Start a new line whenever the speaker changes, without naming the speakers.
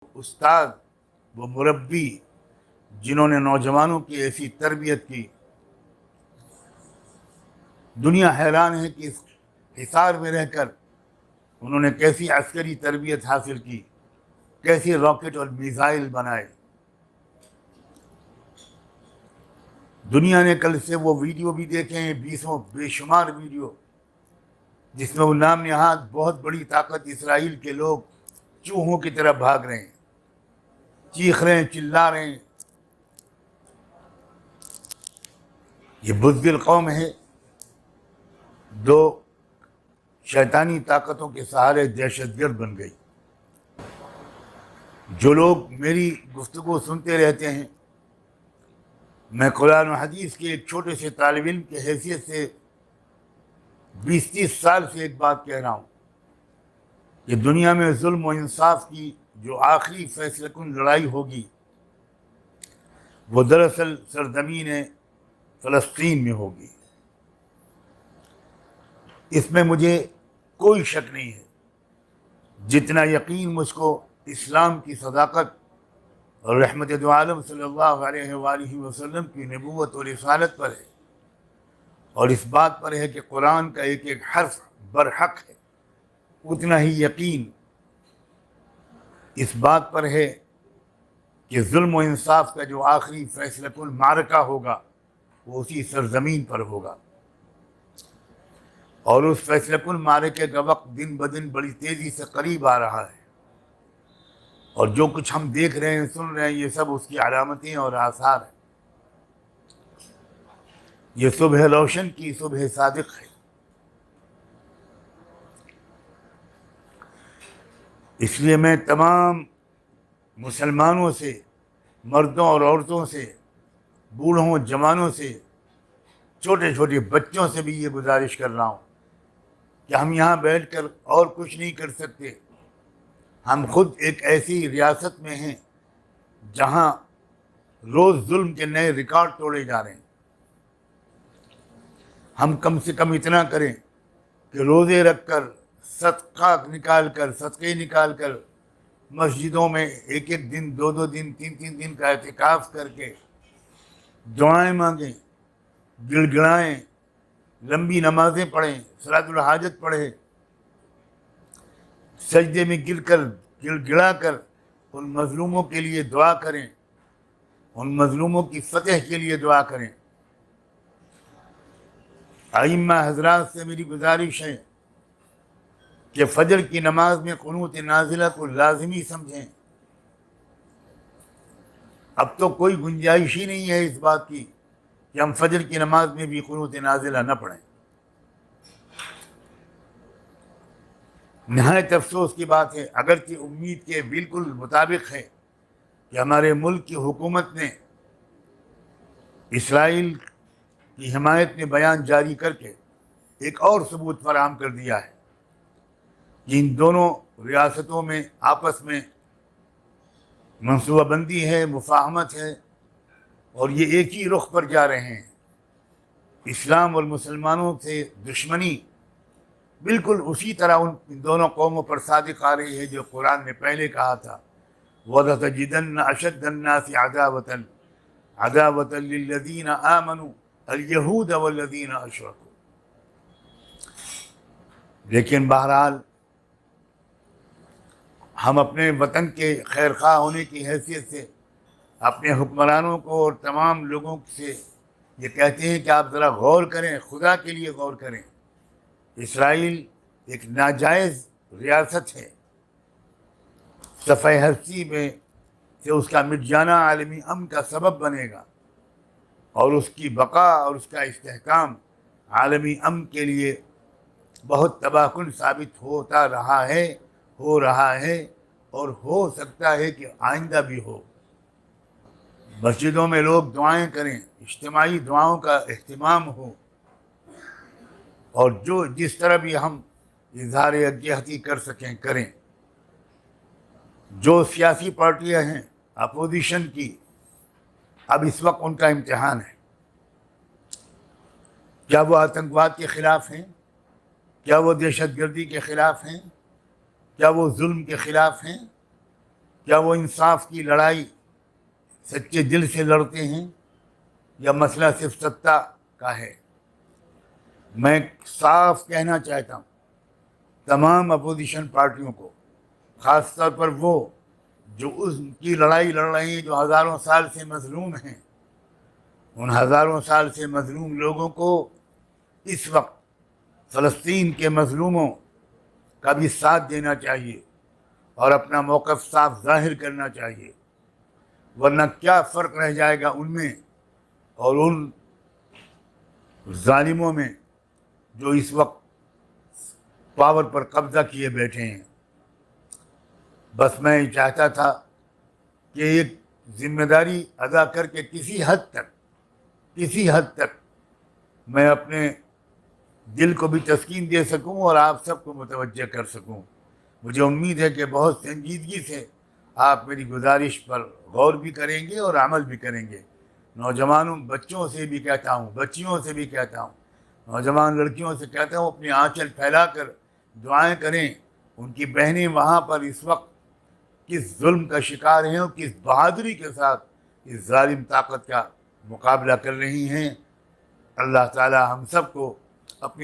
उस्ताद, वो मुरब्बी जिन्होंने नौजवानों की ऐसी तरबियत की, दुनिया हैरान है कि इस हिसार में रहकर उन्होंने कैसी अस्करी तरबियत हासिल की, कैसे रॉकेट और मिसाइल बनाए। दुनिया ने कल से वो वीडियो भी देखे हैं, बीसों बेशुमार वीडियो, जिसमें वो नाम नहाद बहुत बड़ी ताकत इसराइल के लोग चूहों की तरफ भाग रहे हैं, चीख रहे हैं, चिल्ला रहे हैं। ये बुज़दिल कौम है, दो शैतानी ताकतों के सहारे दहशतगर्द बन गई। जो लोग मेरी गुफ्तगू सुनते रहते हैं, मैं कुरान और हदीस के एक छोटे से तालिब इल्म की हैसियत से 20-30 साल से एक बात कह रहा हूँ कि दुनिया में जुल्म और इंसाफ की जो आखिरी फैसलाकुन लड़ाई होगी, वो दरअसल सरजमीन फ़लस्तीन में होगी। इसमें मुझे कोई शक नहीं है, जितना यकीन मुझको इस्लाम की सदाकत और रहमत दो आलम सल्लल्लाहु अलैहि वसल्लम की नबूवत और रिसालत पर है, और इस बात पर है कि कुरान का एक एक हर्फ बरहक है, उतना ही यकीन इस बात पर है कि जुल्म और इंसाफ का जो आखिरी फैसलाकुल मारका होगा वो उसी सरजमीन पर होगा। और उस फैसलाकुल मारके का वक्त दिन ब दिन बड़ी तेज़ी से करीब आ रहा है, और जो कुछ हम देख रहे हैं, सुन रहे हैं, ये सब उसकी अलामतें और आसार हैं। ये सुबह रोशन की सुबह सादिक है। इसलिए मैं तमाम मुसलमानों से, मर्दों और औरतों से, बूढ़ों जवानों से, छोटे छोटे बच्चों से भी ये गुजारिश कर रहा हूँ कि हम यहाँ बैठकर और कुछ नहीं कर सकते। हम खुद एक ऐसी रियासत में हैं जहाँ रोज़ जुल्म के नए रिकॉर्ड तोड़े जा रहे हैं। हम कम से कम इतना करें कि रोज़े रखकर, सदक़े निकाल कर मस्जिदों में एक एक दिन, दो दो दिन, तीन तीन दिन का एहतिकाफ करके दुआएं मांगें, गिड़गिड़ाएं, लंबी नमाजें पढ़ें, सलातुल हाजत पढ़ें, सजदे में गिड़गिड़ा कर उन मजलूमों के लिए दुआ करें, उन मजलूमों की फतह के लिए दुआ करें। आइम्मा हजरात से मेरी गुजारिश है कि फजर की नमाज में कुनूत नाजिला को लाजिमी समझें। अब तो कोई गुंजाइश ही नहीं है इस बात की कि हम फजर की नमाज में भी कुनूत नाजिला न पढ़ें। नहायत अफसोस की बात है, अगरचे उम्मीद के बिल्कुल मुताबिक है कि हमारे मुल्क की हुकूमत ने इसराइल की हिमायत में बयान जारी करके एक और सबूत फराहम कर दिया है कि इन दोनों रियासतों में आपस में मनसूबाबंदी है, मुफाहमत है, और ये एक ही रुख पर जा रहे हैं। इस्लाम और मुसलमानों से दुश्मनी बिल्कुल उसी तरह इन दोनों कौमों पर सादिक आ रही है जो कुरान ने पहले कहा था, वलतजिदन्न अशद्दन्नासि अदावतन लिल्लज़ीना आमनू अल-यहूद वल्लज़ीना अशरकू। लेकिन बहरहाल हम अपने वतन के खैर खा होने की हैसियत से अपने हुक्मरानों को और तमाम लोगों से ये कहते हैं कि आप ज़रा गौर करें, खुदा के लिए गौर करें। इसराइल एक नाजायज़ रियासत है, सफ़े हस्ती में से उसका मिट जाना आलमी अमन का सबब बनेगा, और उसकी बका और उसका इस्तेहकाम आलमी अमन के लिए बहुत तबाहकुन साबित होता रहा है, हो रहा है, और हो सकता है कि आइंदा भी हो। मस्जिदों में लोग दुआएं करें, इज्तिमाई दुआओं का एहतिमाम हो, और जो जिस तरह भी हम इजहार यकजहती कर सकें करें। जो सियासी पार्टियां हैं अपोजिशन की, अब इस वक्त उनका इम्तिहान है। क्या वो आतंकवाद के ख़िलाफ़ हैं? क्या वो दहशतगर्दी के ख़िलाफ़ हैं? क्या वो जुल्म के ख़िलाफ़ हैं? क्या वो इंसाफ की लड़ाई सच्चे दिल से लड़ते हैं या मसला सिर्फ सत्ता का है? मैं साफ कहना चाहता हूँ तमाम अपोजिशन पार्टियों को, ख़ास तौर पर वो जो उसकी लड़ाई लड़ रही हैं, जो हज़ारों साल से मजलूम हैं, उन हज़ारों साल से मजलूम लोगों को इस वक्त फ़लस्तीन के मजलूमों का भी साथ देना चाहिए और अपना मौक़िफ़ साफ ज़ाहिर करना चाहिए, वरना क्या फ़र्क रह जाएगा उनमें और उन जालिमों में जो इस वक्त पावर पर कब्ज़ा किए बैठे हैं। बस मैं चाहता था कि एक जिम्मेदारी अदा करके किसी हद तक मैं अपने दिल को भी तस्कीन दे सकूं और आप सबको मुतवज्जह कर सकूं। मुझे उम्मीद है कि बहुत संजीदगी से आप मेरी गुजारिश पर गौर भी करेंगे और अमल भी करेंगे। नौजवानों, बच्चों से भी कहता हूँ, बच्चियों से भी कहता हूँ, नौजवान लड़कियों से कहता हूँ, अपनी आंचल फैलाकर दुआएं करें। उनकी बहनें वहाँ पर इस वक्त किस जुल्म का शिकार हैं और किस बहादुरी के साथ इस जालिम ताकत का मुकाबला कर रही हैं। अल्लाह ताला हम सबको अपनी